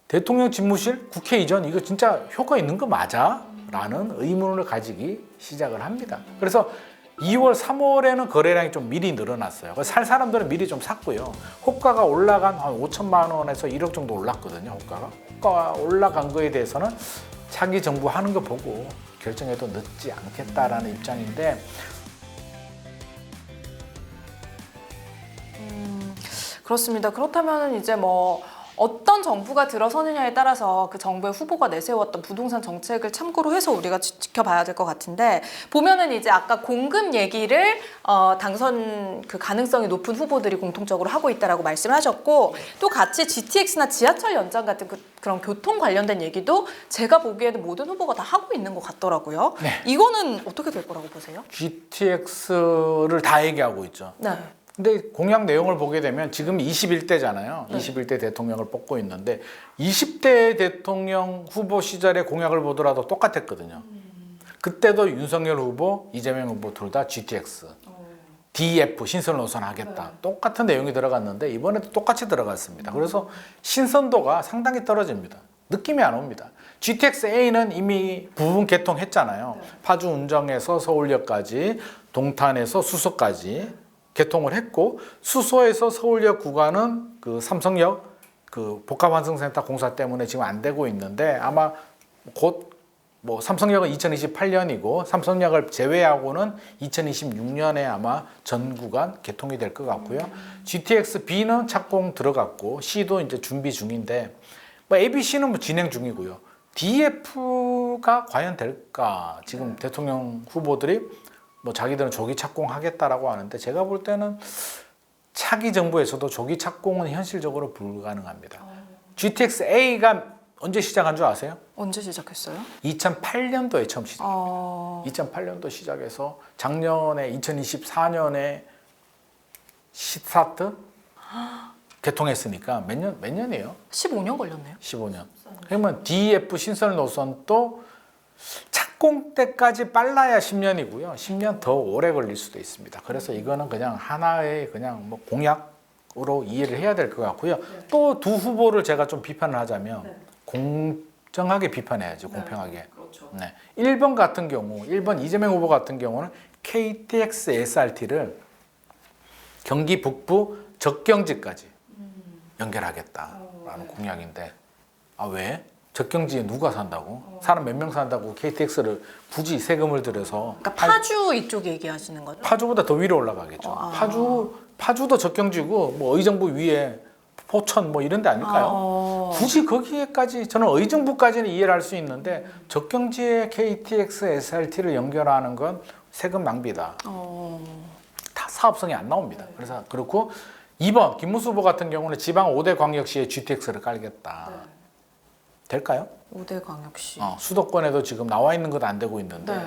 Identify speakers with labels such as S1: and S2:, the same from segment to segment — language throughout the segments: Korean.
S1: 대통령 집무실, 국회 이전 이거 진짜 효과 있는 거 맞아? 라는 의문을 가지기 시작을 합니다. 그래서 2월, 3월에는 거래량이 좀 미리 늘어났어요. 살 사람들은 미리 좀 샀고요. 호가가 올라간 한 5천만 원에서 1억 정도 올랐거든요. 호가가 올라간 거에 대해서는 차기 정부 하는 거 보고 결정해도 늦지 않겠다라는 입장인데
S2: 그렇습니다. 그렇다면 이제 뭐 어떤 정부가 들어서느냐에 따라서 그 정부의 후보가 내세웠던 부동산 정책을 참고로 해서 우리가 지켜봐야 될 것 같은데, 보면은 이제 아까 공급 얘기를 당선 그 가능성이 높은 후보들이 공통적으로 하고 있다라고 말씀하셨고, 또 같이 GTX나 지하철 연장 같은 그런 교통 관련된 얘기도 제가 보기에는 모든 후보가 다 하고 있는 것 같더라고요.
S1: 네.
S2: 이거는 어떻게 될 거라고 보세요?
S1: GTX를 다 얘기하고 있죠.
S2: 네.
S1: 근데 공약 내용을 보게 되면 지금 21대잖아요. 네. 21대 대통령을 뽑고 있는데 20대 대통령 후보 시절의 공약을 보더라도 똑같았거든요. 그때도 윤석열 후보, 이재명 후보 둘 다 GTX, DF, 신선 노선 하겠다. 똑같은 내용이 들어갔는데 이번에도 똑같이 들어갔습니다. 그래서 신선도가 상당히 떨어집니다. 느낌이 안 옵니다. GTX-A는 이미 부분 개통했잖아요. 파주 운정에서 서울역까지, 동탄에서 수서까지 개통을 했고, 수서에서 서울역 구간은 그 삼성역 그 복합환승센터 공사 때문에 지금 안 되고 있는데 아마 곧 뭐 삼성역은 2028년이고 삼성역을 제외하고는 2026년에 아마 전 구간 개통이 될 것 같고요. GTX-B는 착공 들어갔고 C도 이제 준비 중인데 뭐 ABC는 뭐 진행 중이고요. DF가 과연 될까? 지금 대통령 후보들이 뭐 자기들은 조기 착공하겠다라고 하는데 제가 볼 때는 차기 정부에서도 조기 착공은 현실적으로 불가능합니다. GTX-A가 언제 시작한 줄 아세요?
S2: 언제 시작했어요?
S1: 2008년도에 처음 시작했어요. 2008년도 시작해서 작년에 2024년에 스타트 개통했으니까 몇 년이에요?
S2: 15년 걸렸네요.
S1: 15년. 그러면 DF 신설 노선도 착공 때까지 빨라야 10년이고요. 10년 더 오래 걸릴 수도 있습니다. 그래서 이거는 그냥 하나의 그냥 뭐 공약으로 이해를 해야 될 것 같고요. 또 두 후보를 제가 좀 비판을 하자면 공정하게 비판해야죠. 공평하게.
S2: 그렇죠.
S1: 네. 1번 같은 경우, 1번 이재명 후보 같은 경우는 KTX SRT를 경기 북부 적경지까지 연결하겠다라는 공약인데 아 왜? 적경지에 누가 산다고? 사람 몇 명 산다고 KTX를 굳이 세금을 들여서
S2: 그러니까 파주 이쪽 얘기하시는 거죠?
S1: 파주보다 더 위로 올라가겠죠. 파주도 적경지고 뭐 의정부 위에 포천 뭐 이런 데 아닐까요? 굳이 거기에까지 저는 의정부까지는 이해를 할 수 있는데 적경지에 KTX SRT를 연결하는 건 세금 낭비다. 다 사업성이 안 나옵니다. 그래서 그렇고 2번 김문수 후보 같은 경우는 지방 5대 광역시에 GTX를 깔겠다. 될까요?
S2: 5대 광역시.
S1: 수도권에도 지금 나와 있는 것도 안 되고 있는데
S2: 네.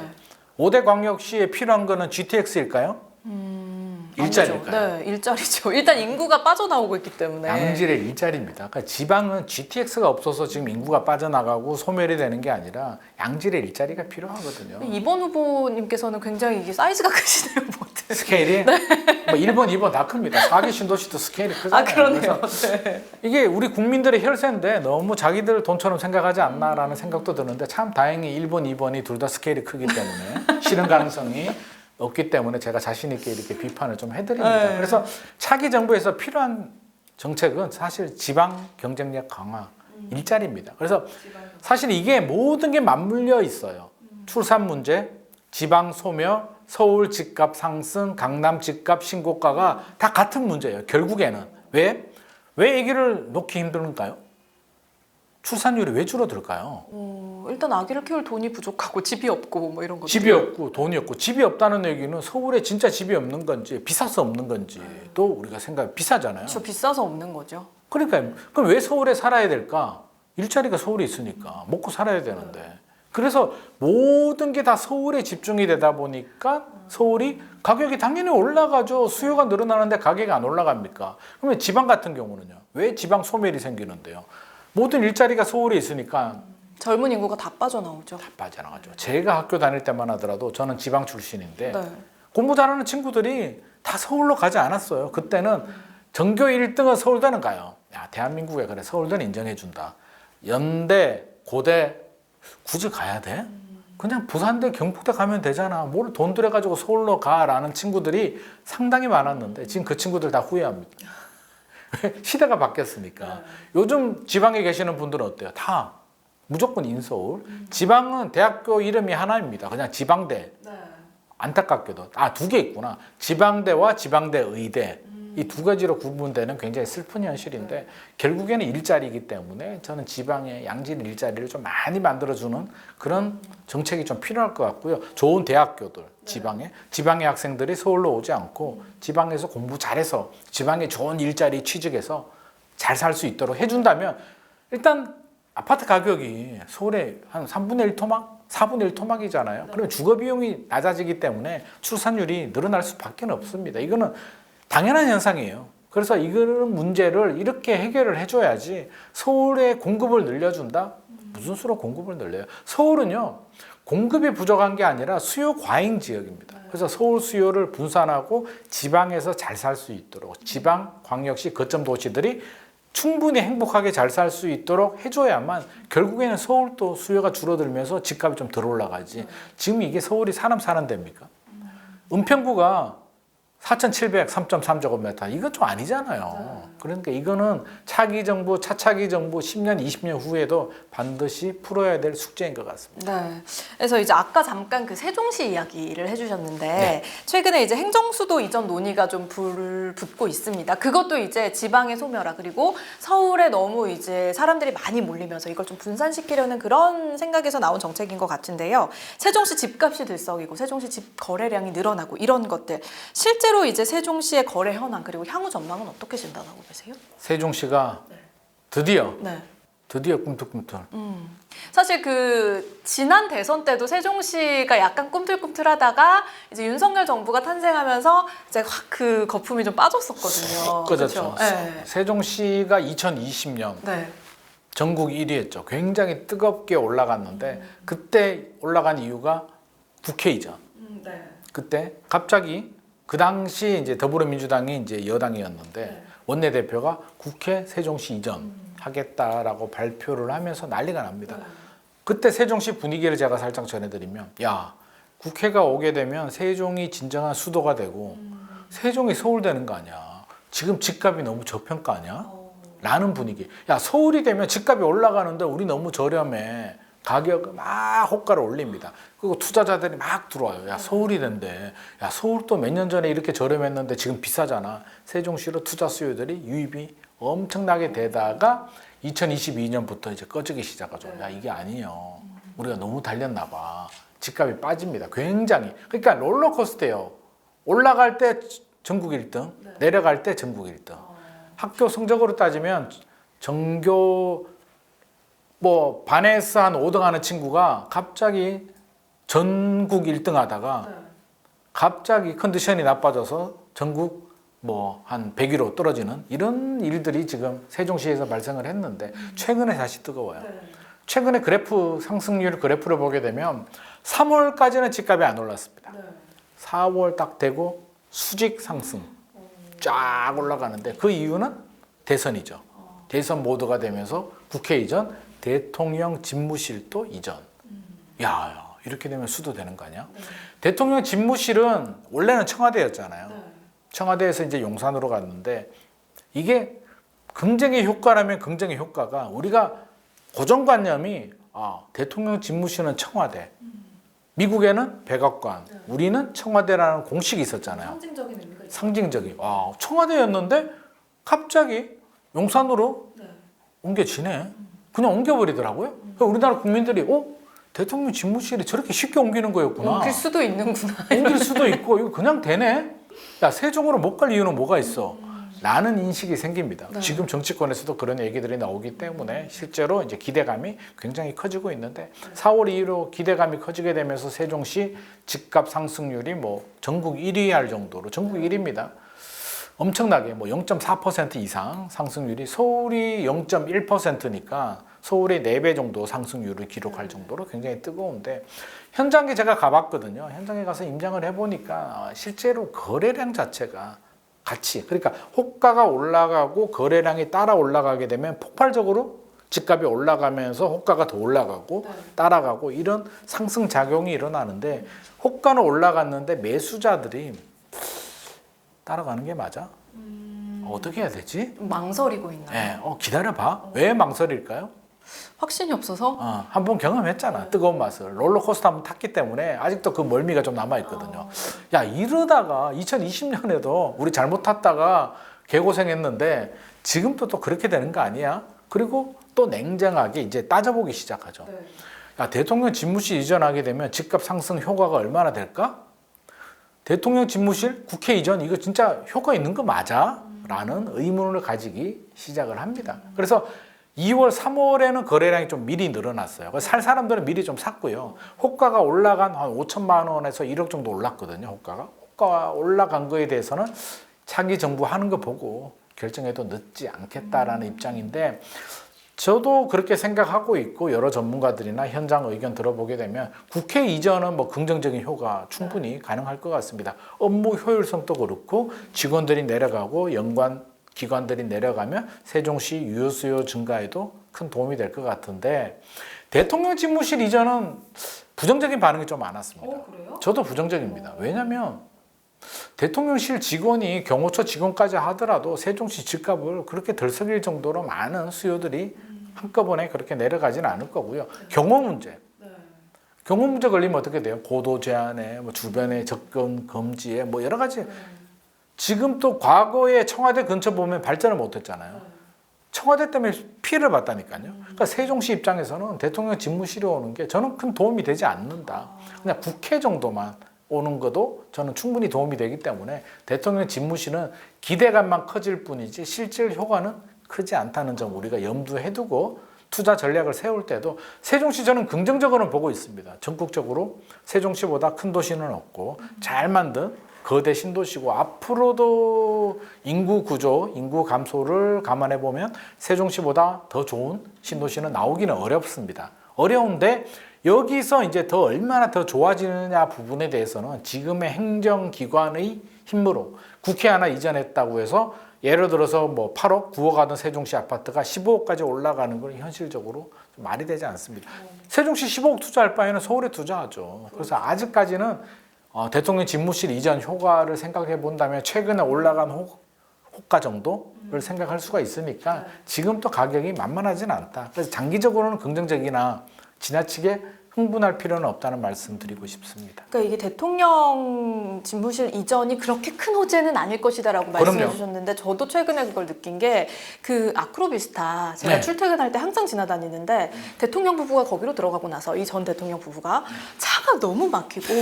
S1: 5대 광역시에 필요한 거는 GTX일까요? 일자리일까요?
S2: 네, 일자리죠. 일단 인구가 빠져나오고 있기 때문에.
S1: 양질의 일자리입니다. 그러니까 지방은 GTX가 없어서 지금 인구가 빠져나가고 소멸이 되는 게 아니라 양질의 일자리가 필요하거든요.
S2: 이번 후보님께서는 굉장히 이게 사이즈가 크시네요, 모두.
S1: 스케일이? 네. 뭐 1번, 2번 다 큽니다. 4기 신도시도 스케일이 크잖아요.
S2: 그러네요.
S1: 그래서
S2: 네.
S1: 이게 우리 국민들의 혈세인데 너무 자기들 돈처럼 생각하지 않나라는 생각도 드는데 참 다행히 1번, 2번이 둘 다 스케일이 크기 때문에 실현 가능성이 없기 때문에 제가 자신 있게 이렇게 비판을 좀 해드립니다.
S2: 네.
S1: 그래서 차기 정부에서 필요한 정책은 사실 지방 경쟁력 강화, 일자리입니다. 그래서 사실 이게 모든 게 맞물려 있어요. 출산 문제, 지방 소멸, 서울 집값 상승, 강남 집값 신고가가 다 같은 문제예요. 결국에는. 왜 아기를 놓기 힘들까요? 출산율이 왜 줄어들까요?
S2: 일단 아기를 키울 돈이 부족하고 집이 없고 뭐 이런 거.
S1: 집이 없고 돈이 없고 집이 없다는 얘기는 서울에 진짜 집이 없는 건지 비싸서 없는 건지 또 우리가 비싸잖아요.
S2: 저 비싸서 없는 거죠.
S1: 그러니까 그럼 왜 서울에 살아야 될까? 일자리가 서울에 있으니까 먹고 살아야 되는데 그래서 모든 게 다 서울에 집중이 되다 보니까 서울이 가격이 당연히 올라가죠. 수요가 늘어나는데 가격이 안 올라갑니까? 그러면 지방 같은 경우는요. 왜 지방 소멸이 생기는데요? 모든 일자리가 서울에 있으니까
S2: 젊은 인구가 다 빠져나오죠.
S1: 다 빠져나가죠. 제가 학교 다닐 때만 하더라도 저는 지방 출신인데
S2: 네.
S1: 공부 잘하는 친구들이 다 서울로 가지 않았어요. 그때는 전교 1등은 서울대는 가요. 야, 대한민국에 그래 서울대는 인정해준다. 연대, 고대 굳이 가야 돼? 그냥 부산대, 경북대 가면 되잖아. 뭘 돈 들여가지고 서울로 가라는 친구들이 상당히 많았는데 지금 그 친구들 다 후회합니다. 시대가 바뀌었으니까. 요즘 지방에 계시는 분들은 어때요? 다 무조건 인서울. 지방은 대학교 이름이 하나입니다. 그냥 지방대. 안타깝게도. 두 개 있구나. 지방대와 지방대 의대. 이 두 가지로 구분되는 굉장히 슬픈 현실인데 결국에는 일자리이기 때문에 저는 지방에 양질 일자리를 좀 많이 만들어주는 그런 정책이 좀 필요할 것 같고요. 좋은 대학교들 지방의 학생들이 서울로 오지 않고 지방에서 공부 잘해서 지방에 좋은 일자리 취직해서 잘 살 수 있도록 해준다면 일단 아파트 가격이 서울에 한 3분의 1 토막? 4분의 1 토막이잖아요. 그러면 주거 비용이 낮아지기 때문에 출산율이 늘어날 수밖에 없습니다. 이거는 당연한 현상이에요. 그래서 이런 문제를 이렇게 해결을 해줘야지. 서울의 공급을 늘려준다? 무슨 수로 공급을 늘려요? 서울은요, 공급이 부족한 게 아니라 수요 과잉 지역입니다. 그래서 서울 수요를 분산하고 지방에서 잘 살 수 있도록 지방, 광역시, 거점 도시들이 충분히 행복하게 잘 살 수 있도록 해줘야만 결국에는 서울도 수요가 줄어들면서 집값이 좀 덜 올라가지. 지금 이게 서울이 사람 사는 데입니까? 은평구가 4,700, 3.3제곱미터. 이건 좀 아니잖아요. 그러니까 이거는 차기 정부, 차차기 정부 10년, 20년 후에도 반드시 풀어야 될 숙제인 것 같습니다.
S2: 네. 그래서 이제 아까 잠깐 그 세종시 이야기를 해주셨는데 최근에 이제 행정수도 이전 논의가 좀 불을 붙고 있습니다. 그것도 이제 지방의 소멸화 그리고 서울에 너무 이제 사람들이 많이 몰리면서 이걸 좀 분산시키려는 그런 생각에서 나온 정책인 것 같은데요. 세종시 집값이 들썩이고 세종시 집 거래량이 늘어나고 이런 것들 실제로 이제 세종시의 거래 현황 그리고 향후 전망은 어떻게 진단하고 계세요?
S1: 세종시가 드디어 꿈틀꿈틀.
S2: 사실 그 지난 대선 때도 세종시가 약간 꿈틀꿈틀하다가 이제 윤석열 정부가 탄생하면서 이제 확 그 거품이 좀 빠졌었거든요.
S1: 꺼졌죠.
S2: 네.
S1: 세종시가 2020년 전국 1위였죠. 굉장히 뜨겁게 올라갔는데 그때 올라간 이유가 국회 이전. 그때 갑자기 그 당시 이제 더불어민주당이 이제 여당이었는데 원내대표가 국회 세종시 이전하겠다라고 발표를 하면서 난리가 납니다. 그때 세종시 분위기를 제가 살짝 전해드리면, 야, 국회가 오게 되면 세종이 진정한 수도가 되고 세종이 서울 되는 거 아니야. 지금 집값이 너무 저평가 아니야? 라는 분위기. 야, 서울이 되면 집값이 올라가는데 우리 너무 저렴해. 가격을 막 호가를 올립니다. 그리고 투자자들이 막 들어와요. 야, 서울이 된대. 야, 서울도 몇 년 전에 이렇게 저렴했는데 지금 비싸잖아. 세종시로 투자 수요들이 유입이 엄청나게 되다가 2022년부터 이제 꺼지기 시작하죠. 야, 이게 아니에요. 우리가 너무 달렸나 봐. 집값이 빠집니다. 굉장히. 그러니까 롤러코스터예요. 올라갈 때 전국 1등, 내려갈 때 전국 1등. 학교 성적으로 따지면 전교 뭐 반에서 한 5등 하는 친구가 갑자기 전국 1등 하다가 갑자기 컨디션이 나빠져서 전국 뭐 한 100위로 떨어지는 이런 일들이 지금 세종시에서 발생을 했는데 최근에 다시 뜨거워요. 최근에 그래프 상승률 그래프를 보게 되면 3월까지는 집값이 안 올랐습니다. 4월 딱 되고 수직 상승 쫙 올라가는데 그 이유는 대선이죠. 대선 모드가 되면서 국회 이전, 대통령 집무실도 이전. 야, 이렇게 되면 수도 되는 거 아니야? 대통령 집무실은 원래는 청와대였잖아요. 청와대에서 이제 용산으로 갔는데 이게 긍정의 효과라면 긍정의 효과가 우리가 고정관념이 대통령 집무실은 청와대, 미국에는 백악관, 우리는 청와대라는 공식이 있었잖아요.
S2: 상징적인 의미가 있어요.
S1: 상징적인. 청와대였는데 갑자기 용산으로 옮겨지네. 그냥 옮겨버리더라고요. 그러니까 우리나라 국민들이 대통령 집무실이 저렇게 쉽게 옮기는 거였구나.
S2: 옮길 수도 있는구나.
S1: 옮길 수도 있고 이거 그냥 되네. 야, 세종으로 못 갈 이유는 뭐가 있어? 라는 인식이 생깁니다. 지금 정치권에서도 그런 얘기들이 나오기 때문에 실제로 이제 기대감이 굉장히 커지고 있는데 4월 이후로 기대감이 커지게 되면서 세종시 집값 상승률이 뭐 전국 1위 할 정도로 전국 1위입니다. 엄청나게 뭐 0.4% 이상 상승률이 서울이 0.1%니까 서울의 4배 정도 상승률을 기록할 정도로 굉장히 뜨거운데 현장에 제가 가봤거든요. 현장에 가서 임장을 해보니까 실제로 거래량 자체가 같이 그러니까 호가가 올라가고 거래량이 따라 올라가게 되면 폭발적으로 집값이 올라가면서 호가가 더 올라가고 따라가고 이런 상승 작용이 일어나는데 호가는 올라갔는데 매수자들이 따라가는 게 맞아? 어떻게 해야 되지?
S2: 망설이고 있나요?
S1: 네, 기다려봐. 왜 망설일까요?
S2: 확신이 없어서?
S1: 한번 경험했잖아. 뜨거운 맛을. 롤러코스터 한번 탔기 때문에 아직도 그 멀미가 좀 남아있거든요. 야, 이러다가 2020년에도 우리 잘못 탔다가 개고생했는데 지금도 또 그렇게 되는 거 아니야? 그리고 또 냉정하게 이제 따져보기 시작하죠. 야, 대통령 집무실 이전하게 되면 집값 상승 효과가 얼마나 될까? 대통령 집무실, 국회 이전 이거 진짜 효과 있는 거 맞아? 라는 의문을 가지기 시작을 합니다. 그래서 2월, 3월에는 거래량이 좀 미리 늘어났어요. 그래서 살 사람들은 미리 좀 샀고요. 호가가 올라간 한 5천만 원에서 1억 정도 올랐거든요. 호가가 올라간 거에 대해서는 차기 정부 하는 거 보고 결정해도 늦지 않겠다라는 입장인데 저도 그렇게 생각하고 있고 여러 전문가들이나 현장 의견 들어보게 되면 국회 이전은 뭐 긍정적인 효과 충분히 가능할 것 같습니다. 업무 효율성도 그렇고 직원들이 내려가고 연관 기관들이 내려가면 세종시 유효 수요 증가에도 큰 도움이 될 것 같은데 대통령 집무실 이전은 부정적인 반응이 좀 많았습니다.
S2: 그래요?
S1: 저도 부정적입니다. 왜냐하면 대통령실 직원이 경호처 직원까지 하더라도 세종시 집값을 그렇게 들썩일 정도로 많은 수요들이 한꺼번에 그렇게 내려가지는 않을 거고요. 경호 문제. 경호 문제 걸리면 어떻게 돼요? 고도 제한에 뭐 주변에 접근 금지에 뭐 여러 가지 지금 또 과거에 청와대 근처 보면 발전을 못했잖아요. 청와대 때문에 피해를 봤다니까요. 그러니까 세종시 입장에서는 대통령 집무실에 오는 게 저는 큰 도움이 되지 않는다. 그냥 국회 정도만 오는 것도 저는 충분히 도움이 되기 때문에 대통령 집무실은 기대감만 커질 뿐이지 실질 효과는 크지 않다는 점 우리가 염두에 두고 투자 전략을 세울 때도 세종시 저는 긍정적으로 보고 있습니다. 전국적으로 세종시보다 큰 도시는 없고 잘 만든 거대 신도시고 앞으로도 인구 구조, 인구 감소를 감안해 보면 세종시보다 더 좋은 신도시는 나오기는 어렵습니다. 어려운데 여기서 이제 더 얼마나 더 좋아지느냐 부분에 대해서는 지금의 행정기관의 힘으로 국회 하나 이전했다고 해서 예를 들어서 뭐 8억, 9억 하던 세종시 아파트가 15억까지 올라가는 건 현실적으로 좀 말이 되지 않습니다. 세종시 15억 투자할 바에는 서울에 투자하죠. 그래서 아직까지는 대통령 집무실 이전 효과를 생각해 본다면 최근에 올라간 호가 정도를 생각할 수가 있으니까 지금 또 가격이 만만하진 않다. 그래서 장기적으로는 긍정적이나 지나치게 흥분할 필요는 없다는 말씀 드리고 싶습니다.
S2: 그러니까 이게 대통령 집무실 이전이 그렇게 큰 호재는 아닐 것이다라고 말씀해
S1: 그럼요.
S2: 주셨는데 저도 최근에 그걸 느낀 게 그 아크로비스타 제가
S1: 네.
S2: 출퇴근할 때 항상 지나다니는데 대통령 부부가 거기로 들어가고 나서 이 전 대통령 부부가 차가 너무 막히고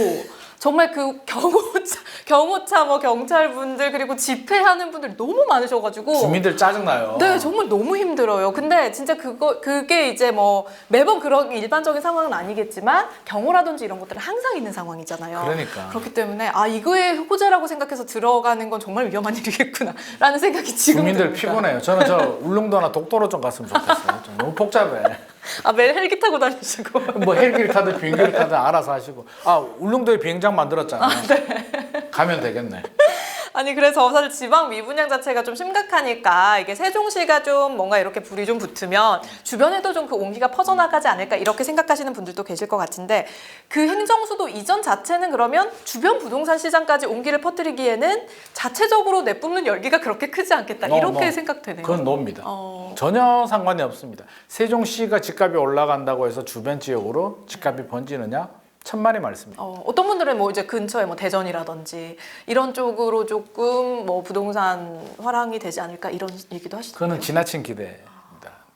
S2: 정말 그 경호차 뭐 경찰분들 그리고 집회하는 분들 너무 많으셔가지고
S1: 주민들 짜증나요.
S2: 네, 정말 너무 힘들어요. 근데 진짜 그게 이제 뭐 매번 그런 일반적인 상황은 아니겠지만 경호라든지 이런 것들은 항상 있는 상황이잖아요.
S1: 그러니까.
S2: 그렇기 때문에 이거의 호재라고 생각해서 들어가는 건 정말 위험한 일이겠구나라는 생각이 지금
S1: 주민들
S2: 듭니다.
S1: 피곤해요. 저는 저 울릉도나 독도로 좀 갔으면 좋겠어요. 좀 너무 복잡해.
S2: 매일 헬기 타고 다니시고.
S1: 뭐 헬기를 타든 비행기를 타든 알아서 하시고. 울릉도에 비행장 만들었잖아요.
S2: 네.
S1: 가면 되겠네.
S2: 아니 그래서 사실 지방 미분양 자체가 좀 심각하니까 이게 세종시가 좀 뭔가 이렇게 불이 좀 붙으면 주변에도 좀 그 온기가 퍼져나가지 않을까 이렇게 생각하시는 분들도 계실 것 같은데 그 행정수도 이전 자체는 그러면 주변 부동산 시장까지 온기를 퍼뜨리기에는 자체적으로 내뿜는 열기가 그렇게 크지 않겠다 이렇게 생각되네요.
S1: 그건 노입니다. 전혀 상관이 없습니다. 세종시가 집값이 올라간다고 해서 주변 지역으로 집값이 번지느냐? 천만의 말씀입니다.
S2: 어떤 분들은 뭐 이제 근처에 뭐 대전이라든지 이런 쪽으로 조금 뭐 부동산 화랑이 되지 않을까 이런 얘기도 하시더라고요.
S1: 그거는 지나친 기대입니다.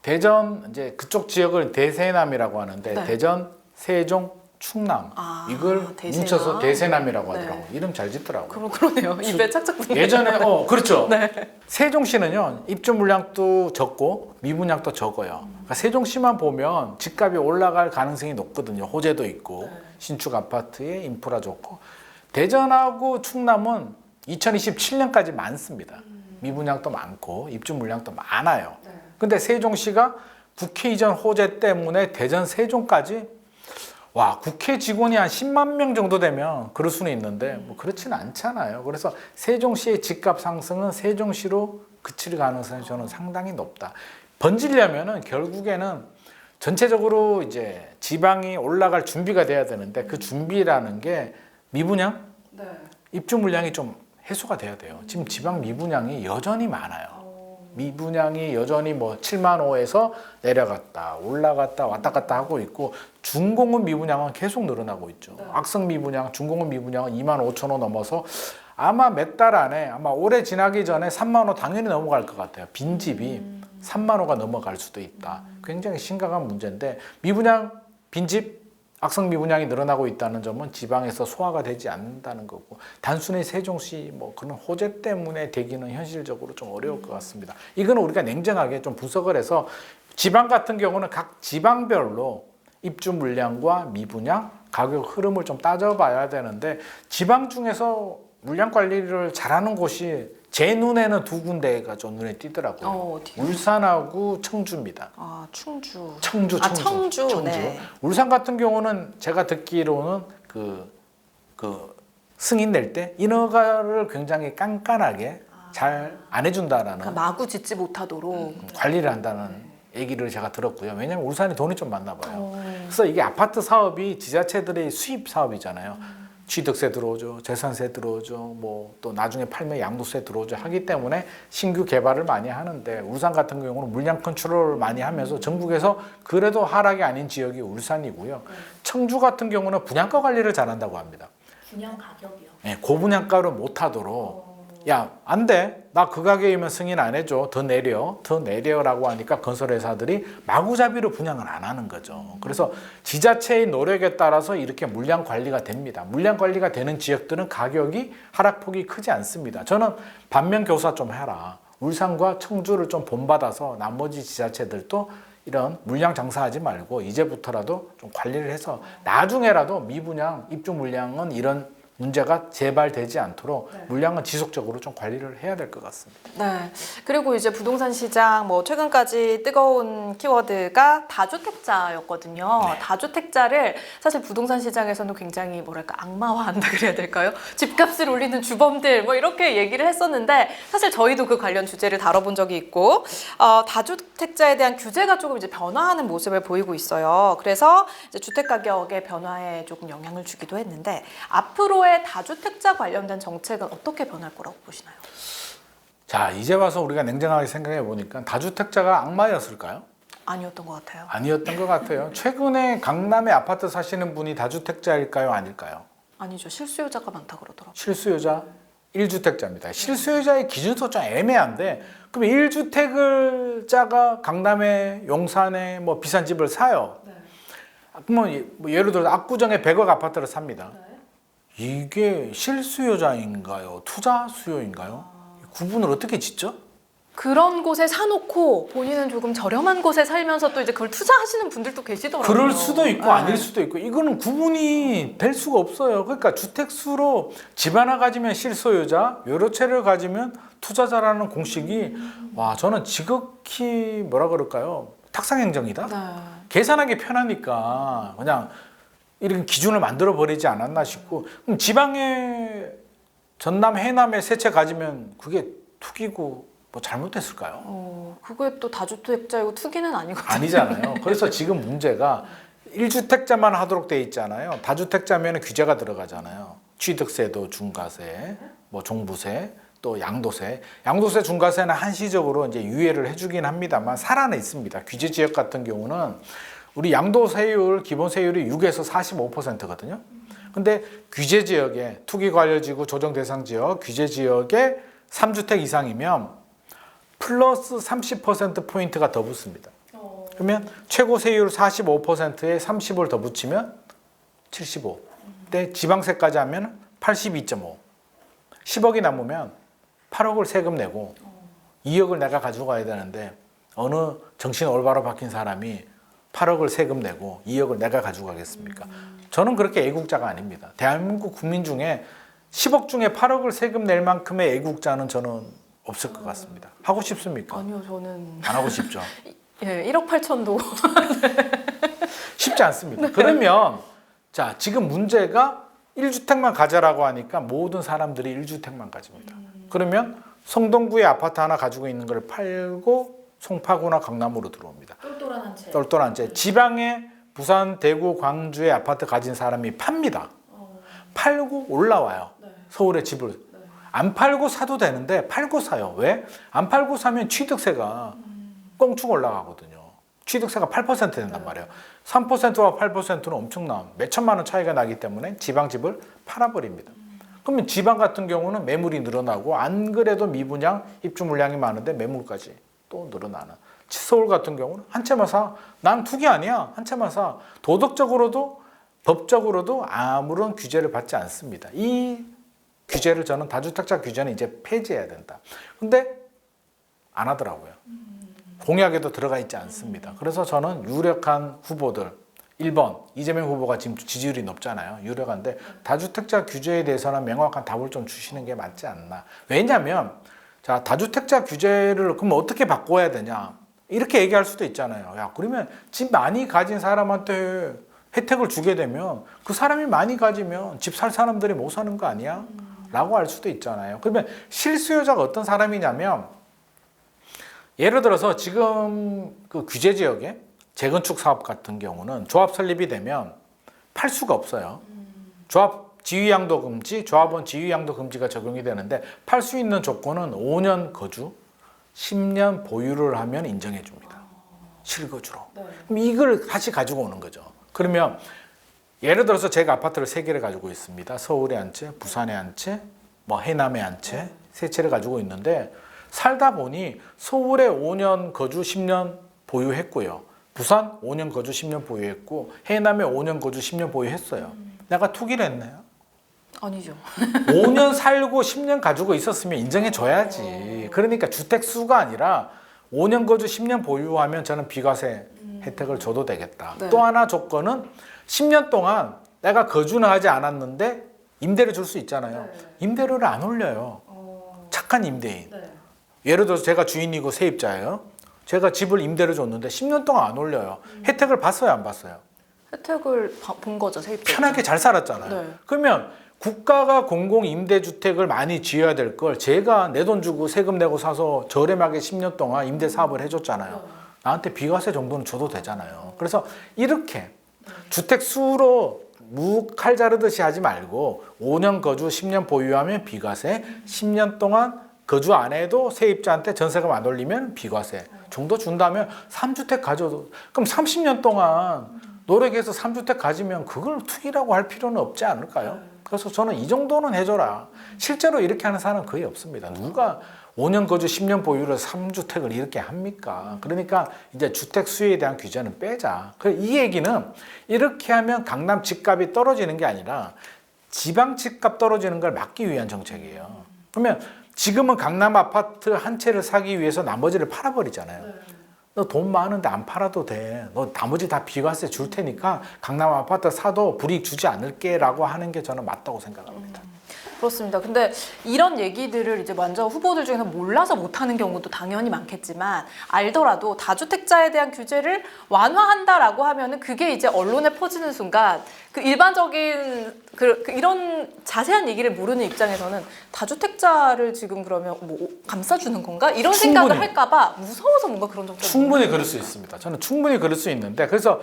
S1: 대전 이제 그쪽 지역을 대세남이라고 하는데
S2: 네.
S1: 대전, 세종, 충남 이걸
S2: 대세남?
S1: 뭉쳐서 대세남이라고 하더라고요.
S2: 네.
S1: 이름 잘 짓더라고요.
S2: 그러네요. 입에 착착 붙네요.
S1: 예전에 그렇죠.
S2: 네.
S1: 세종시는요 입주 물량도 적고 미분양도 적어요. 그러니까 세종시만 보면 집값이 올라갈 가능성이 높거든요. 호재도 있고 신축 아파트에 인프라 좋고 대전하고 충남은 2027년까지 많습니다. 미분양도 많고 입주 물량도 많아요. 근데 세종시가 국회 이전 호재 때문에 대전 세종까지 국회 직원이 한 10만 명 정도 되면 그럴 수는 있는데 뭐 그렇지는 않잖아요. 그래서 세종시의 집값 상승은 세종시로 그칠 가능성이 저는 상당히 높다. 번지려면은 결국에는 전체적으로 이제 지방이 올라갈 준비가 돼야 되는데 그 준비라는 게 미분양,
S2: 네.
S1: 입주 물량이 좀 해소가 돼야 돼요. 지금 지방 미분양이 여전히 많아요. 미분양이 여전히 뭐 7만 5에서 내려갔다 올라갔다 왔다 갔다 하고 있고 중공업 미분양은 계속 늘어나고 있죠.
S2: 네.
S1: 악성 미분양, 중공업 미분양은 2만 5천 호 넘어서 아마 몇 달 안에 아마 올해 지나기 전에 3만 호 당연히 넘어갈 것 같아요. 빈집이 3만 호가 넘어갈 수도 있다. 굉장히 심각한 문제인데 미분양, 빈집, 악성 미분양이 늘어나고 있다는 점은 지방에서 소화가 되지 않는다는 거고 단순히 세종시 뭐 그런 호재 때문에 되기는 현실적으로 좀 어려울 것 같습니다. 이거는 우리가 냉정하게 좀 분석을 해서 지방 같은 경우는 각 지방별로 입주 물량과 미분양 가격 흐름을 좀 따져봐야 되는데 지방 중에서 물량 관리를 잘하는 곳이 제 눈에는 두 군데가 좀 눈에 띄더라고요.
S2: 어디요?
S1: 울산하고 청주입니다.
S2: 아, 충주.
S1: 청주.
S2: 청주. 네.
S1: 울산 같은 경우는 제가 듣기로는 그 승인 낼 때 인허가를 굉장히 깐깐하게 잘 안 해준다라는
S2: 그러니까 마구 짓지 못하도록.
S1: 관리를 한다는 얘기를 제가 들었고요. 왜냐하면 울산이 돈이 좀 많나 봐요.
S2: 어.
S1: 그래서 이게 아파트 사업이 지자체들의 수입 사업이잖아요. 취득세 들어오죠, 재산세 들어오죠, 뭐 또 나중에 팔면 양도세 들어오죠 하기 때문에 신규 개발을 많이 하는데 울산 같은 경우는 물량 컨트롤을 많이 하면서 전국에서 그래도 하락이 아닌 지역이 울산이고요. 청주 같은 경우는 분양가 관리를 잘한다고 합니다.
S3: 분양 가격이요.
S1: 네, 고분양가를 못 하도록 야, 안 돼. 나 그 가격이면 승인 안 해줘. 더 내려라고 하니까 건설회사들이 마구잡이로 분양을 안 하는 거죠. 그래서 지자체의 노력에 따라서 이렇게 물량 관리가 됩니다. 물량 관리가 되는 지역들은 가격이 하락폭이 크지 않습니다. 저는 반면 교사 좀 해라. 울산과 청주를 좀 본받아서 나머지 지자체들도 이런 물량 장사하지 말고 이제부터라도 좀 관리를 해서 나중에라도 미분양, 입주 물량은 이런 문제가 재발되지 않도록 물량은 지속적으로 좀 관리를 해야 될 것 같습니다.
S2: 네. 그리고 이제 부동산 시장 뭐 최근까지 뜨거운 키워드가 다주택자였거든요.
S1: 네.
S2: 다주택자를 사실 부동산 시장에서는 굉장히 뭐랄까 악마화한다 그래야 될까요? 집값을 올리는 주범들 뭐 이렇게 얘기를 했었는데 사실 저희도 그 관련 주제를 다뤄본 적이 있고 다주택자에 대한 규제가 조금 이제 변화하는 모습을 보이고 있어요. 그래서 이제 주택 가격의 변화에 조금 영향을 주기도 했는데 앞으로의 다주택자 관련된 정책은 어떻게 변할 거라고 보시나요?
S1: 자, 이제 와서 우리가 냉정하게 생각해 보니까 다주택자가 악마였을까요?
S2: 아니었던 것 같아요.
S1: 아니었던 것 같아요. 최근에 강남에 아파트 사시는 분이 다주택자일까요? 아닐까요?
S2: 아니죠. 실수요자가 많다 그러더라고요.
S1: 실수요자 1주택자입니다. 실수요자의 기준도 좀 애매한데 그럼 1주택자가 강남에 용산에 뭐 비싼 집을 사요. 그러면 뭐 예를 들어 압구정에 100억 아파트를 삽니다. 이게 실수요자인가요? 투자 수요인가요? 구분을 어떻게 짓죠?
S2: 그런 곳에 사놓고 본인은 조금 저렴한 곳에 살면서 또 이제 그걸 투자하시는 분들도 계시더라고요.
S1: 그럴 수도 있고
S2: 네.
S1: 아닐 수도 있고 이거는 구분이 될 수가 없어요. 그러니까 주택수로 집 하나 가지면 실소유자, 여러 채를 가지면 투자자라는 공식이 와 저는 지극히 뭐라 그럴까요? 탁상행정이다.
S2: 네.
S1: 계산하기 편하니까 그냥 이런 기준을 만들어 버리지 않았나 싶고 그럼 지방에 전남 해남에 세 채 가지면 그게 투기고 뭐 잘못됐을까요?
S2: 그게 또 다주택자이고 투기는 아니거든요.
S1: 아니잖아요. 그래서 지금 문제가 1주택자만 하도록 돼 있잖아요. 다주택자면 규제가 들어가잖아요. 취득세도 중과세, 뭐 종부세, 또 양도세. 양도세, 중과세는 한시적으로 이제 유예를 해주긴 합니다만 살아는 있습니다. 규제 지역 같은 경우는 우리 양도세율, 기본세율이 6에서 45%거든요. 근데 규제 지역에 투기 관련지구 조정 대상 지역, 규제 지역에 3주택 이상이면 플러스 30%포인트가 더 붙습니다. 그러면 최고 세율 45%에 30을 더 붙이면 75. 근데 지방세까지 하면 82.5. 10억이 남으면 8억을 세금 내고 2억을 내가 가져가야 되는데 어느 정신 올바로 박힌 사람이 8억을 세금 내고 2억을 내가 가지고 가겠습니까? 저는 그렇게 애국자가 아닙니다. 대한민국 국민 중에 10억 중에 8억을 세금 낼 만큼의 애국자는 저는 없을 것 같습니다. 하고 싶습니까?
S2: 아니요, 저는
S1: 안 하고 싶죠.
S2: 예, 1억 8천도
S1: 쉽지 않습니다. 그러면 자 지금 문제가 1주택만 가져라고 하니까 모든 사람들이 1주택만 가집니다. 그러면 성동구에 아파트 하나 가지고 있는 걸 팔고 송파구나 강남으로 들어옵니다.
S2: 똘똘한 채.
S1: 똘똘한 채. 지방에 부산, 대구, 광주에 아파트 가진 사람이 팝니다. 팔고 올라와요.
S2: 네.
S1: 서울에 집을. 안 팔고 사도 되는데 팔고 사요. 왜? 안 팔고 사면 취득세가 껑충 올라가거든요. 취득세가 8% 된단 말이에요. 3%와 8%는 엄청난 몇 천만 원 차이가 나기 때문에 지방 집을 팔아버립니다. 그러면 지방 같은 경우는 매물이 늘어나고 안 그래도 미분양 입주 물량이 많은데 매물까지 또 늘어나는. 서울 같은 경우는 한 채만 사. 난 투기 아니야. 한 채만 사. 도덕적으로도 법적으로도 아무런 규제를 받지 않습니다. 이 규제를 저는 다주택자 규제는 이제 폐지해야 된다. 근데 안 하더라고요. 공약에도 들어가 있지 않습니다. 그래서 저는 유력한 후보들 1번 이재명 후보가 지금 지지율이 높잖아요. 유력한데 다주택자 규제에 대해서는 명확한 답을 좀 주시는 게 맞지 않나. 왜냐하면 자 다주택자 규제를 그럼 어떻게 바꿔야 되냐 이렇게 얘기할 수도 있잖아요. 야 그러면 집 많이 가진 사람한테 혜택을 주게 되면 그 사람이 많이 가지면 집 살 사람들이 못 사는 거 아니야? 라고 할 수도 있잖아요. 그러면 실수요자가 어떤 사람이냐면 예를 들어서 지금 그 규제 지역에 재건축 사업 같은 경우는 조합 설립이 되면 팔 수가 없어요. 조합 지위양도 금지, 조합원 지위양도 금지가 적용이 되는데 팔 수 있는 조건은 5년 거주, 10년 보유를 하면 인정해 줍니다. 실거주로. 그럼 이걸 다시 가지고 오는 거죠. 그러면 예를 들어서 제가 아파트를 3개를 가지고 있습니다. 서울에 한 채, 부산에 한 채, 뭐 해남에 한 채, 3채를 가지고 있는데 살다 보니 서울에 5년 거주 10년 보유했고요. 부산 5년 거주 10년 보유했고 해남에 5년 거주 10년 보유했어요. 내가 투기를 했나요?
S2: 아니죠.
S1: 5년 살고 10년 가지고 있었으면 인정해 줘야지. 그러니까 주택 수가 아니라 5년 거주 10년 보유하면 저는 비과세 혜택을 줘도 되겠다.
S2: 네.
S1: 또 하나 조건은 10년 동안 내가 거주는 하지 않았는데 임대를 줄 수 있잖아요. 임대료를 안 올려요. 착한 임대인. 예를 들어서 제가 주인이고 세입자예요. 제가 집을 임대를 줬는데 10년 동안 안 올려요. 혜택을 봤어요, 안 봤어요?
S2: 혜택을 본 거죠, 세입자.
S1: 편하게 잘 살았잖아요.
S2: 네.
S1: 그러면 국가가 공공 임대주택을 많이 지어야 될 걸 제가 내 돈 주고 세금 내고 사서 저렴하게 10년 동안 임대 사업을 해줬잖아요. 나한테 비과세 정도는 줘도 되잖아요. 그래서 이렇게 주택 수로 칼 자르듯이 하지 말고 5년 거주 10년 보유하면 비과세, 10년 동안 거주 안 해도 세입자한테 전세금 안 올리면 비과세 정도 준다면 3주택 가져도 그럼 30년 동안 노력해서 3주택 가지면 그걸 투기라고 할 필요는 없지 않을까요? 그래서 저는 이 정도는 해줘라. 실제로 이렇게 하는 사람은 거의 없습니다. 누가 5년 거주 10년 보유를 3주택을 이렇게 합니까? 그러니까 이제 주택 수요에 대한 규제는 빼자. 이 얘기는 이렇게 하면 강남 집값이 떨어지는 게 아니라 지방 집값 떨어지는 걸 막기 위한 정책이에요. 그러면 지금은 강남 아파트 한 채를 사기 위해서 나머지를 팔아버리잖아요. 너 돈 많은데 안 팔아도 돼. 너 나머지 다 비과세 줄 테니까 강남 아파트 사도 불이익 주지 않을게 라고 하는 게 저는 맞다고 생각합니다.
S2: 그렇습니다. 근데 이런 얘기들을 이제 먼저 후보들 중에서 몰라서 못하는 경우도 당연히 많겠지만 알더라도 다주택자에 대한 규제를 완화한다라고 하면은 그게 이제 언론에 퍼지는 순간 그 일반적인 이런 자세한 얘기를 모르는 입장에서는 다주택자를 지금 그러면 뭐 감싸주는 건가? 이런 생각을 할까봐 무서워서 뭔가 그런 정책
S1: 충분히 그럴 수 있습니다. 저는 충분히 그럴 수 있는데 그래서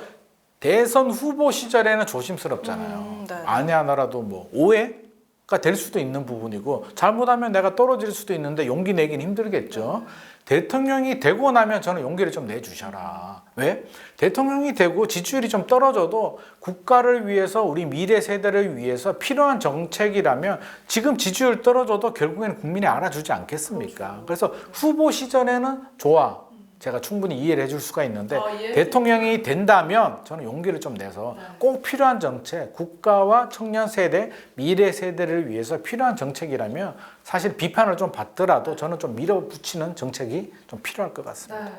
S1: 대선 후보 시절에는 조심스럽잖아요.
S2: 네.
S1: 아니 하나라도 뭐 오해가 될 수도 있는 부분이고 잘못하면 내가 떨어질 수도 있는데 용기 내긴 힘들겠죠. 대통령이 되고 나면 저는 용기를 좀 내주셔라. 왜? 대통령이 되고 지지율이 좀 떨어져도 국가를 위해서 우리 미래 세대를 위해서 필요한 정책이라면 지금 지지율 떨어져도 결국에는 국민이 알아주지 않겠습니까? 그래서 후보 시절에는 좋아. 제가 충분히 이해를 해줄 수가 있는데 대통령이 된다면 저는 용기를 좀 내서 꼭 필요한 정책, 국가와 청년 세대, 미래 세대를 위해서 필요한 정책이라면 사실 비판을 좀 받더라도 저는 좀 밀어붙이는 정책이 좀 필요할 것 같습니다.